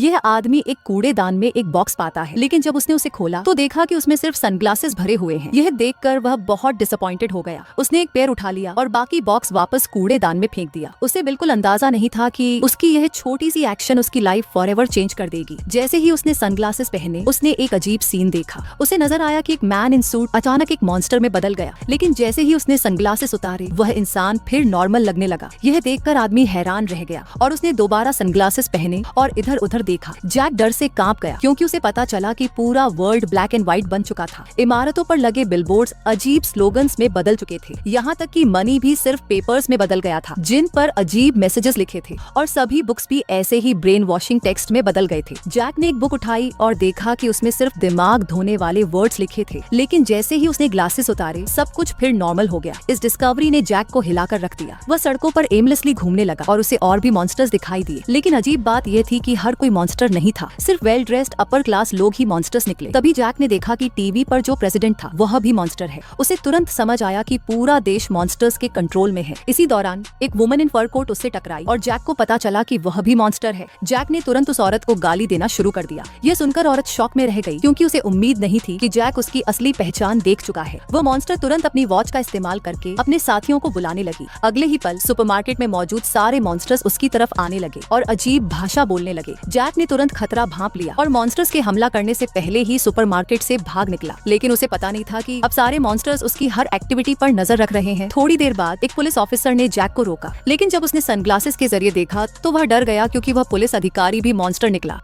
यह आदमी एक कूड़ेदान में एक बॉक्स पाता है, लेकिन जब उसने उसे खोला तो देखा कि उसमें सिर्फ सनग्लासेस भरे हुए हैं। यह देखकर वह बहुत डिसअपॉइंटेड हो गया। उसने एक पैर उठा लिया और बाकी बॉक्स वापस कूड़ेदान में फेंक दिया। उसे बिल्कुल अंदाजा नहीं था कि उसकी यह छोटी सी एक्शन उसकी लाइफ फॉरएवर चेंज कर देगी। जैसे ही उसने सनग्लासेस पहने, उसने एक अजीब सीन देखा। उसे नजर आया कि एक मैन इन सूट अचानक एक मॉन्स्टर में बदल गया, लेकिन जैसे ही उसने सनग्लासेस उतारे, वह इंसान फिर नॉर्मल लगने लगा। यह देखकर आदमी हैरान रह गया और उसने दोबारा सनग्लासेस पहने और इधर उधर देखा। जैक डर से कांप गया क्योंकि उसे पता चला कि पूरा वर्ल्ड ब्लैक एंड व्हाइट बन चुका था। इमारतों पर लगे बिलबोर्ड्स अजीब स्लोगन्स में बदल चुके थे। यहाँ तक कि मनी भी सिर्फ पेपर्स में बदल गया था, जिन पर अजीब मैसेजेस लिखे थे, और सभी बुक्स भी ऐसे ही ब्रेन वॉशिंग टेक्स्ट में बदल गए थे। जैक ने एक बुक उठाई और देखा कि उसमें सिर्फ दिमाग धोने वाले वर्ड्स लिखे थे, लेकिन जैसे ही उसने ग्लासेस उतारे, सब कुछ फिर नॉर्मल हो गया। इस डिस्कवरी ने जैक को हिलाकर रख दिया। वह सड़कों पर एमलेसली घूमने लगा और उसे और भी मॉन्स्टर्स दिखाई दिए, लेकिन अजीब बात यह थी कि हर कोई मॉन्स्टर नहीं था, सिर्फ वेल ड्रेस्ड अपर क्लास लोग ही मॉन्स्टर्स निकले। तभी जैक ने देखा कि टीवी पर जो प्रेसिडेंट था वह भी मॉन्स्टर है। उसे तुरंत समझ आया कि पूरा देश मॉन्स्टर्स के कंट्रोल में है। इसी दौरान एक वुमन इन फर कोट उससे टकराई और जैक को पता चला कि वह भी मॉन्स्टर है। जैक ने तुरंत उस औरत को गाली देना शुरू कर दिया। यह सुनकर औरत शॉक में रह गई क्योंकि उसे उम्मीद नहीं थी कि जैक उसकी असली पहचान देख चुका है। वह मॉन्स्टर तुरंत अपनी वॉच का इस्तेमाल करके अपने साथियों को बुलाने लगी। अगले ही पल सुपरमार्केट में मौजूद सारे मॉन्स्टर्स उसकी तरफ आने लगे और अजीब भाषा बोलने लगे। जैक ने तुरंत खतरा भांप लिया और मॉन्स्टर्स के हमला करने से पहले ही सुपरमार्केट से भाग निकला, लेकिन उसे पता नहीं था कि अब सारे मॉन्स्टर्स उसकी हर एक्टिविटी पर नजर रख रहे हैं। थोड़ी देर बाद एक पुलिस ऑफिसर ने जैक को रोका, लेकिन जब उसने सनग्लासेस के जरिए देखा तो वह डर गया क्योंकि वह पुलिस अधिकारी भी मॉन्स्टर निकला।